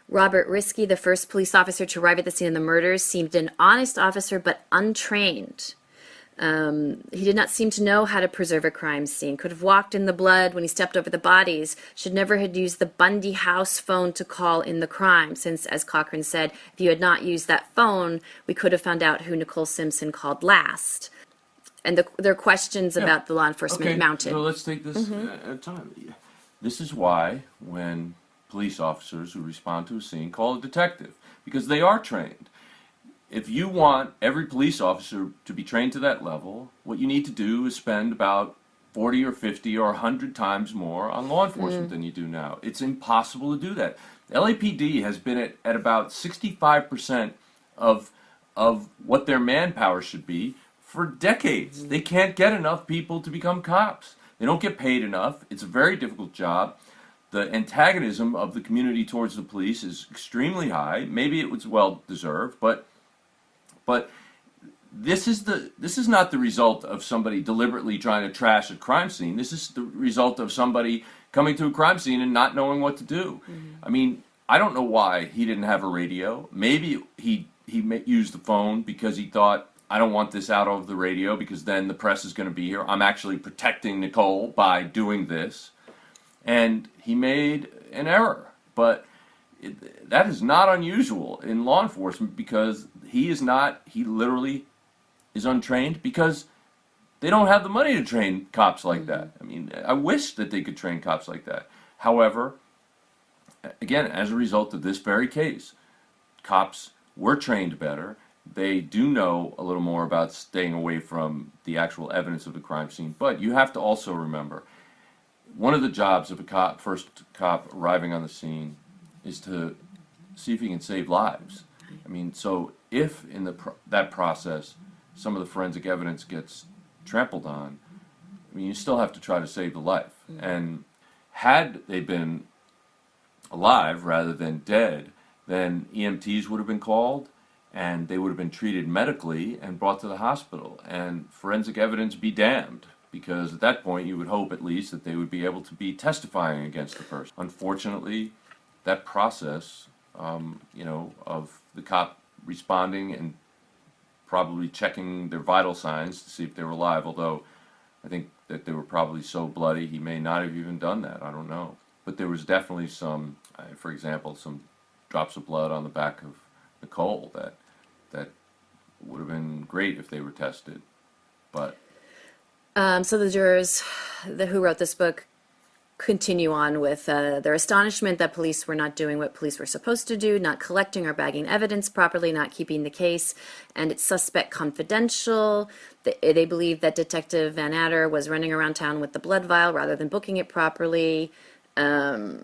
Robert Risky, the first police officer to arrive at the scene of the murders, seemed an honest officer but untrained. He did not seem to know how to preserve a crime scene, could have walked in the blood when he stepped over the bodies, should never have used the Bundy house phone to call in the crime, since, as Cochran said, if you had not used that phone, we could have found out who Nicole Simpson called last. And there are questions about the law enforcement mounted. So let's take this at a time. This is why when police officers who respond to a scene call a detective, because they are trained. If you want every police officer to be trained to that level, what you need to do is spend about 40 or 50 or 100 times more on law enforcement than you do now. It's impossible to do that. The LAPD has been at about 65% of what their manpower should be for decades. They can't get enough people to become cops. They don't get paid enough. It's a very difficult job. The antagonism of the community towards the police is extremely high. Maybe it was well deserved, but this is not the result of somebody deliberately trying to trash a crime scene. This is the result of somebody coming to a crime scene and not knowing what to do. I mean, I don't know why he didn't have a radio. Maybe he used the phone because he thought, I don't want this out over the radio because then the press is going to be here. I'm actually protecting Nicole by doing this. And he made an error, but that is not unusual in law enforcement because he literally is untrained because they don't have the money to train cops like that. I mean, I wish that they could train cops like that. However, again, as a result of this very case, cops were trained better. They do know a little more about staying away from the actual evidence of the crime scene. But you have to also remember, one of the jobs of a cop, first cop arriving on the scene, is to see if he can save lives. I mean, so if in that process some of the forensic evidence gets trampled on, I mean, you still have to try to save the life. And had they been alive rather than dead, then EMTs would have been called, and they would have been treated medically and brought to the hospital. And forensic evidence be damned, because at that point you would hope at least that they would be able to be testifying against the person. Unfortunately, that process, of the cop responding and probably checking their vital signs to see if they were alive, although I think that they were probably so bloody he may not have even done that. I don't know. But there was definitely some, for example, some drops of blood on the back of Nicole that would have been great if they were tested. But So the jurors who wrote this book continue on with their astonishment that police were not doing what police were supposed to do, not collecting or bagging evidence properly, not keeping the case and its suspect confidential. They believe that Detective Van Adder was running around town with the blood vial rather than booking it properly. Not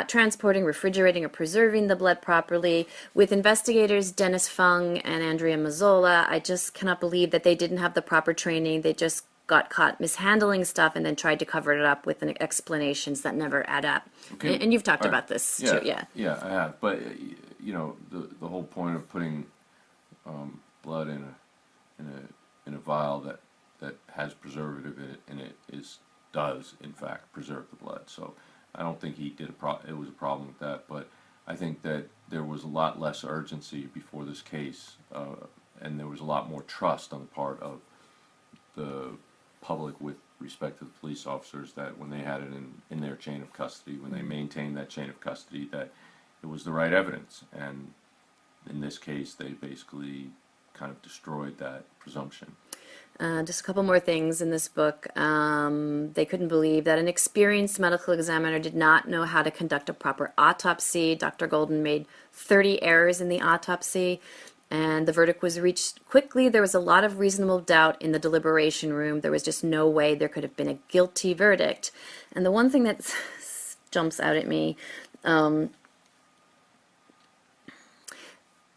transporting, refrigerating, or preserving the blood properly. With investigators Dennis Fung and Andrea Mazzola, I just cannot believe that they didn't have the proper training. They just got caught mishandling stuff and then tried to cover it up with explanations that never add up. Okay. And you've talked about this too, yeah. Yeah, I have. But the whole point of putting blood in a vial that has preservative in it does in fact preserve the blood. So I don't think he did it was a problem with that. But I think that there was a lot less urgency before this case, and there was a lot more trust on the part of the public with respect to the police officers, that when they had it in their chain of custody, when they maintained that chain of custody, that it was the right evidence. And in this case, they basically kind of destroyed that presumption. Just a couple more things in this book. They couldn't believe that an experienced medical examiner did not know how to conduct a proper autopsy. Dr. Golden made 30 errors in the autopsy, and the verdict was reached quickly. There was a lot of reasonable doubt in the deliberation room. There was just no way there could have been a guilty verdict. And the one thing that jumps out at me,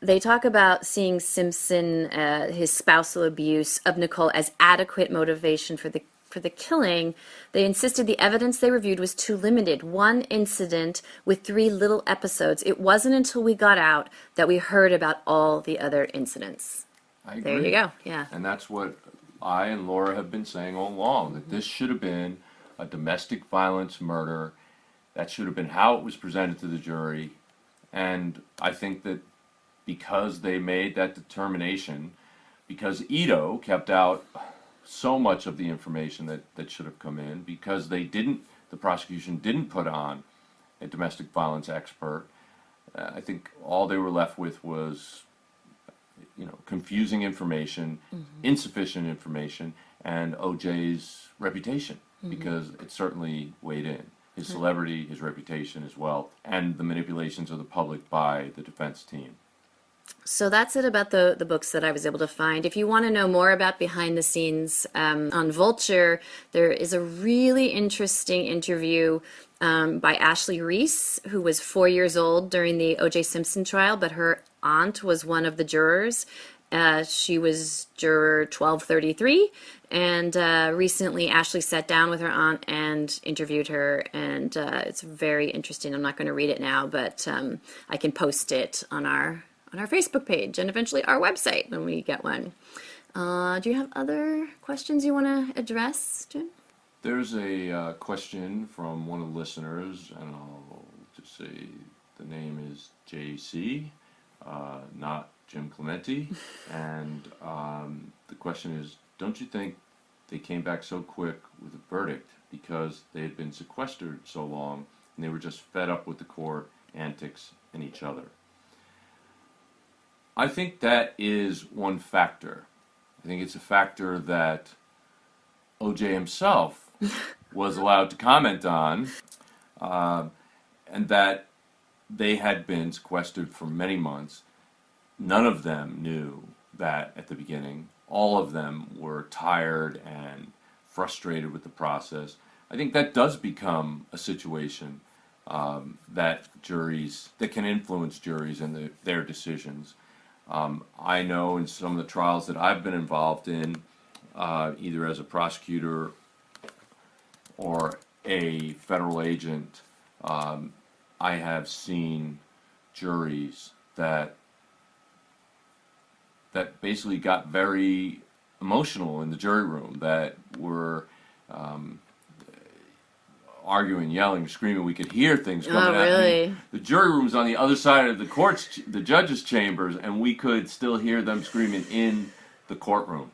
they talk about seeing Simpson, his spousal abuse of Nicole, as adequate motivation for the killing. They insisted the evidence they reviewed was too limited. One incident with 3 little episodes. It wasn't until we got out that we heard about all the other incidents. I agree. There you go. Yeah. And that's what I and Laura have been saying all along, that this should have been a domestic violence murder. That should have been how it was presented to the jury. And I think that because they made that determination, because Ito kept out so much of the information that should have come in, because the prosecution didn't put on a domestic violence expert, I think all they were left with was, confusing information, insufficient information, and OJ's reputation, because it certainly weighed in. His celebrity, his reputation as well, and the manipulations of the public by the defense team. So that's it about the books that I was able to find. If you want to know more about behind the scenes on Vulture, there is a really interesting interview by Ashley Reese, who was 4 years old during the O.J. Simpson trial, but her aunt was one of the jurors. She was juror 1233, and recently Ashley sat down with her aunt and interviewed her, and it's very interesting. I'm not going to read it now, but I can post it on our Facebook page and eventually our website when we get one. Do you have other questions you want to address, Jim? There's a question from one of the listeners, and I'll just say the name is JC, not Jim Clementi. And the question is, don't you think they came back so quick with a verdict because they had been sequestered so long and they were just fed up with the court antics and each other? I think that is one factor. I think it's a factor that O.J. himself was allowed to comment on, and that they had been sequestered for many months. None of them knew that at the beginning. All of them were tired and frustrated with the process. I think that does become a situation that can influence juries and their decisions. I know in some of the trials that I've been involved in, either as a prosecutor or a federal agent, I have seen juries that basically got very emotional in the jury room, that were arguing, yelling, screaming. We could hear things coming out. really? I mean, the jury room's on the other side of the judges' chambers, and we could still hear them screaming in the courtroom.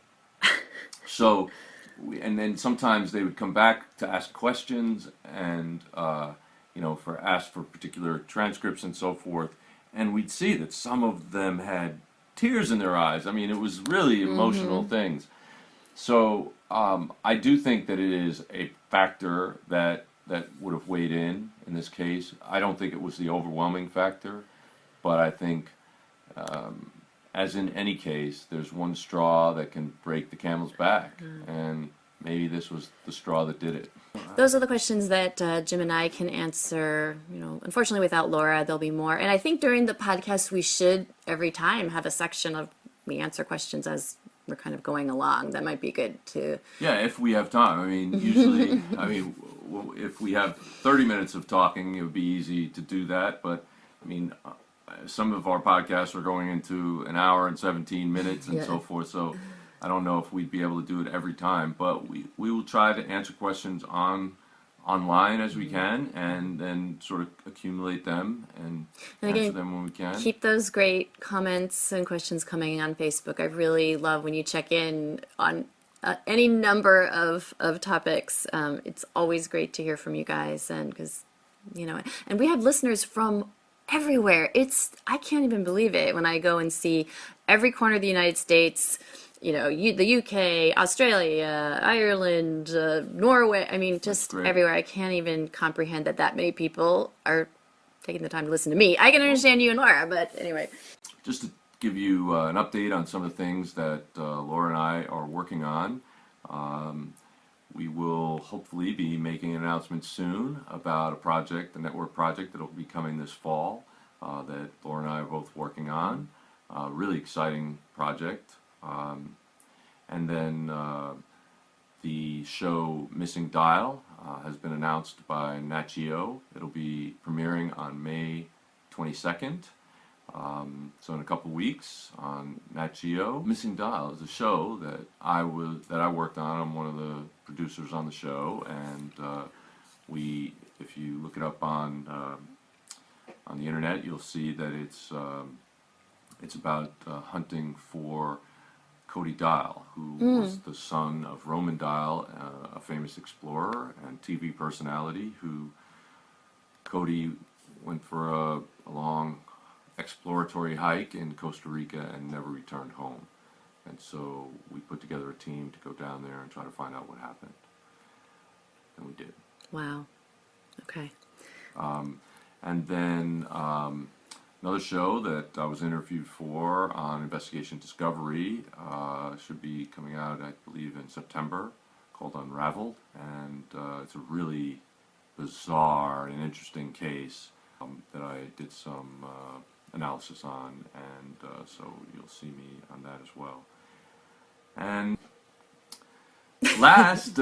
So, and then sometimes they would come back to ask questions and ask for particular transcripts and so forth, and we'd see that some of them had tears in their eyes. I mean, it was really emotional things. So I do think that it is a factor that would have weighed in this case. I don't think it was the overwhelming factor, but I think, as in any case, there's one straw that can break the camel's back, and maybe this was the straw that did it. Those are the questions that Jim and I can answer. Unfortunately, without Laura, there'll be more. And I think during the podcast, we should every time have a section of we answer questions as we're kind of going along. That might be good to. Yeah, if we have time. I mean, usually, if we have 30 minutes of talking, it would be easy to do that. But I mean, some of our podcasts are going into an hour and 17 minutes and so forth. So I don't know if we'd be able to do it every time, but we will try to answer questions online as we can, and then sort of accumulate them and answer them when we can. Keep those great comments and questions coming on Facebook. I really love when you check in on any number of topics. It's always great to hear from you guys, and because and we have listeners from everywhere. I can't even believe it when I go and see every corner of the United States. The UK, Australia, Ireland, Norway. I mean, just everywhere. I can't even comprehend that many people are taking the time to listen to me. I can understand you and Laura, but anyway. Just to give you an update on some of the things that Laura and I are working on. We will hopefully be making an announcement soon about a network project that will be coming this fall that Laura and I are both working on. Really exciting project. And then the show Missing Dial has been announced by Nat Geo. It'll be premiering on May 22nd, so in a couple weeks on Nat Geo. Missing Dial is a show that I worked on. I'm one of the producers on the show, and if you look it up on the internet, you'll see that it's about hunting for Cody Dial, who was the son of Roman Dial, a famous explorer and TV personality, who Cody went for a long exploratory hike in Costa Rica and never returned home. And so we put together a team to go down there and try to find out what happened. And we did. Wow. Okay. And then another show that I was interviewed for on Investigation Discovery should be coming out, I believe, in September, called Unraveled. And it's a really bizarre and interesting case that I did some analysis on, and so you'll see me on that as well. And last,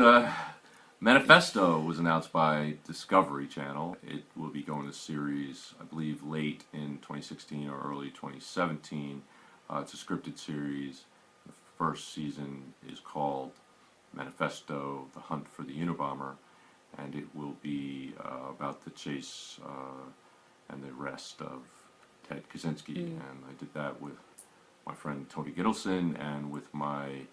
Manifesto was announced by Discovery Channel. It will be going to series, I believe, late in 2016 or early 2017. It's a scripted series. The first season is called Manifesto: The Hunt for the Unabomber, and it will be about the chase and the arrest of Ted Kaczynski. And I did that with my friend Tony Gittleson and with my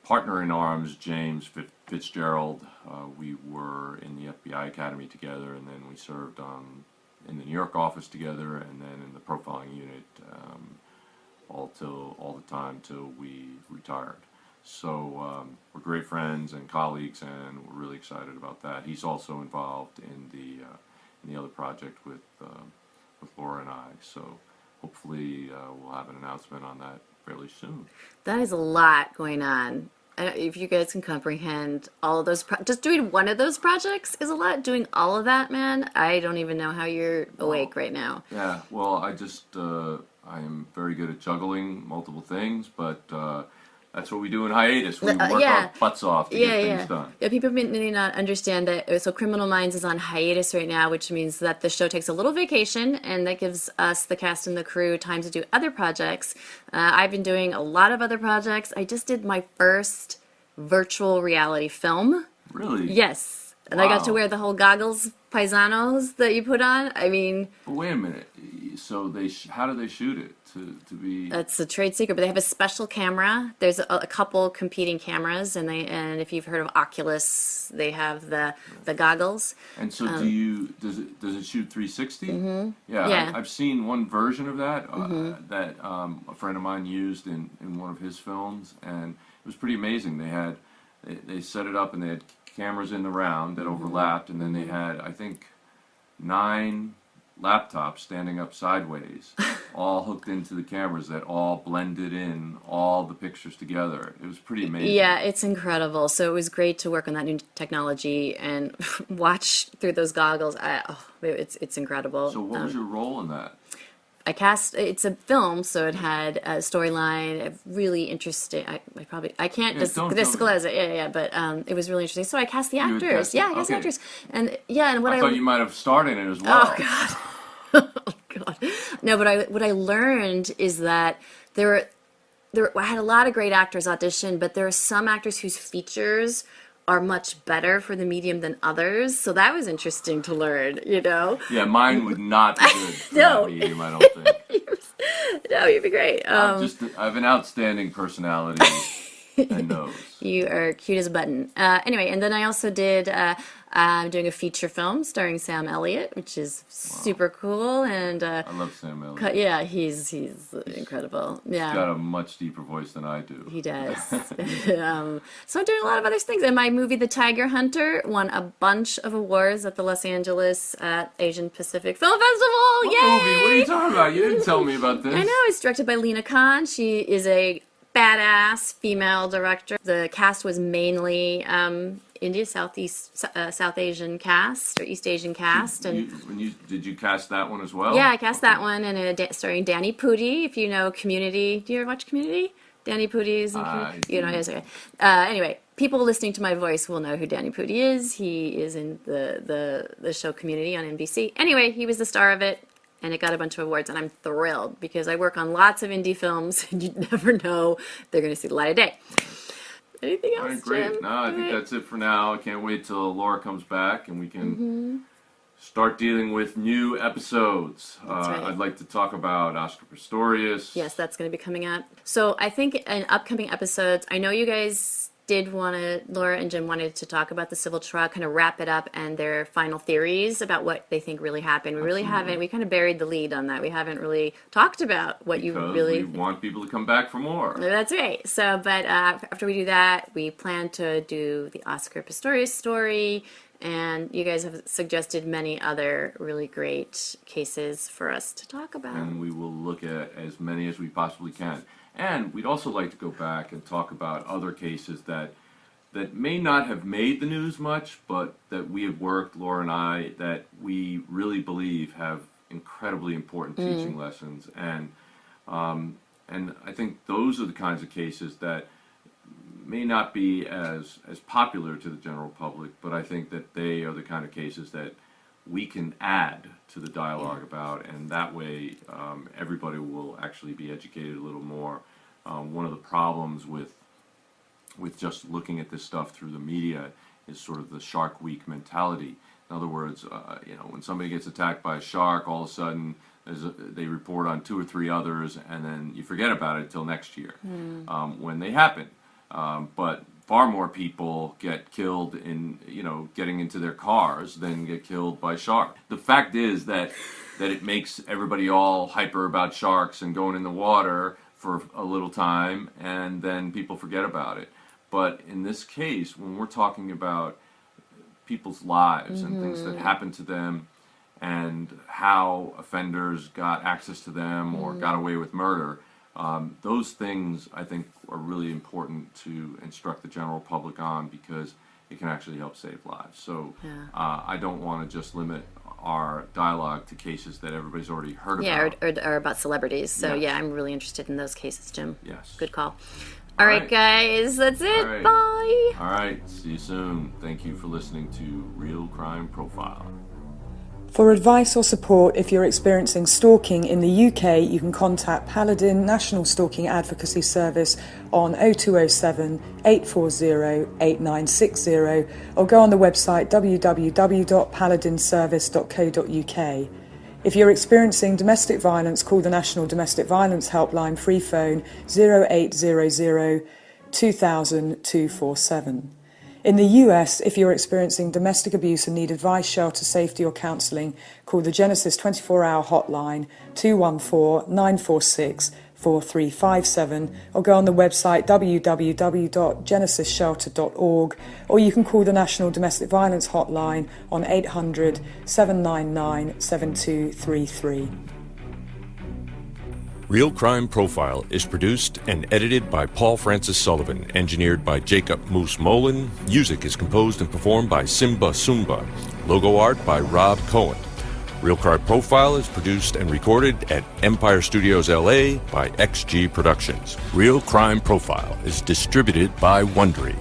partner in arms, James Fitzgerald. We were in the FBI Academy together, and then we served in the New York office together, and then in the profiling unit all the time till we retired. So we're great friends and colleagues, and we're really excited about that. He's also involved in the other project with Laura and I. So hopefully we'll have an announcement on that fairly soon. That is a lot going on. If you guys can comprehend all of those, just doing one of those projects is a lot. Doing all of that, man, I don't even know how you're awake right now. Yeah, well, I am very good at juggling multiple things, but that's what we do in hiatus. We work our butts off to get things done. Yeah, people may not understand that. So Criminal Minds is on hiatus right now, which means that the show takes a little vacation, and that gives us, the cast and the crew, time to do other projects. I've been doing a lot of other projects. I just did my first virtual reality film. Really? Yes. And Wow. I got to wear the whole goggles, paisanos that you put on. I mean... But wait a minute. So how do they shoot it to be? That's a trade secret, but they have a special camera. There's a couple competing cameras, and if you've heard of Oculus, they have the goggles. And so does it shoot 360? Mm-hmm. Yeah. Yeah. I've seen one version of that that a friend of mine used in one of his films, and it was pretty amazing. They set it up, and they had cameras in the round that overlapped, and then they had, I think, 9 laptops standing up sideways, all hooked into the cameras that all blended in all the pictures together. It was pretty amazing. Yeah, it's incredible. So it was great to work on that new technology and watch through those goggles. It's incredible. So what was your role in that? It's a film, so it had a storyline, really interesting. I can't disclose it. Yeah, but it was really interesting. So I cast the actors. I cast the actors, and what I thought you might have starred in it as well. Oh God. Oh God. No, but what I learned is that I had a lot of great actors audition, but there are some actors whose features are much better for the medium than others. So that was interesting to learn, Yeah, mine would not be good for No. that medium, I don't think. No, you'd be great. I have an outstanding personality and nose. You are cute as a button. Anyway, and then I also did. I'm doing a feature film starring Sam Elliott, which is super cool. And I love Sam Elliott. yeah, he's incredible. Yeah, He's got a much deeper voice than I do. he does. So I'm doing a lot of other things. And my movie, The Tiger Hunter, won a bunch of awards at the Los Angeles Asian Pacific Film Festival. What Yay! movie? What are you talking about? You didn't tell me about this. I know, it's directed by Lena Khan. She is a badass female director. The cast was mainly India, South Asian cast, or East Asian cast. And Did you cast that one as well? yeah, I cast that one, and starring Danny Pudi. If you know Community, do you ever watch Community? Danny Pudi is in Community. You know, yes, okay. Anyway, people listening to my voice will know who Danny Pudi is. He is in the show Community on NBC. Anyway, he was the star of it. And it got a bunch of awards, and I'm thrilled because I work on lots of indie films, and you never know they're going to see the light of day. Anything else, All right, great. Jim? No, I think that's it for now. I can't wait till Laura comes back and we can start dealing with new episodes. right. I'd like to talk about Oscar Pistorius. Yes, that's going to be coming up. So I think in upcoming episodes, I know you guys Laura and Jim wanted to talk about the civil trial, kind of wrap it up, and their final theories about what they think really happened. We kind of buried the lead on that. We haven't really talked about what you really... we want people to come back for more. That's right. So, but after we do that, we plan to do the Oscar Pistorius story, and you guys have suggested many other really great cases for us to talk about. And we will look at as many as we possibly can. And we'd also like to go back and talk about other cases that may not have made the news much, but that we have worked, Laura and I, that we really believe have incredibly important teaching lessons. And I think those are the kinds of cases that may not be as popular to the general public, but I think that they are the kind of cases that we can add to the dialogue about, and that way everybody will actually be educated a little more. One of the problems with just looking at this stuff through the media is sort of the Shark Week mentality. In other words, when somebody gets attacked by a shark, all of a sudden they report on 2 or 3 others, and then you forget about it until next year when they happen. But far more people get killed in, getting into their cars than get killed by sharks. The fact is that it makes everybody all hyper about sharks and going in the water for a little time and then people forget about it. But in this case, when we're talking about people's lives and things that happen to them and how offenders got access to them or got away with murder, those things I think are really important to instruct the general public on, because it can actually help save lives. So I don't want to just limit our dialogue to cases that everybody's already heard about. Or about celebrities. So Yes. I'm really interested in those cases, Jim. Yes. Good call. All right, guys, that's it. All right. Bye. All right, see you soon. Thank you for listening to Real Crime Profile. For advice or support if you're experiencing stalking in the UK, you can contact Paladin National Stalking Advocacy Service on 0207 840 8960 or go on the website www.paladinservice.co.uk. If you're experiencing domestic violence, call the National Domestic Violence Helpline free phone 0800 2000 247. In the US, if you're experiencing domestic abuse and need advice, shelter, safety or counselling, call the Genesis 24-hour hotline 214-946-4357 or go on the website www.genesisshelter.org, or you can call the National Domestic Violence Hotline on 800 799 7233. Real Crime Profile is produced and edited by Paul Francis Sullivan, engineered by Jacob Moose Molin. Music is composed and performed by Simba Sumba. Logo art by Rob Cohen. Real Crime Profile is produced and recorded at Empire Studios LA by XG Productions. Real Crime Profile is distributed by Wondery.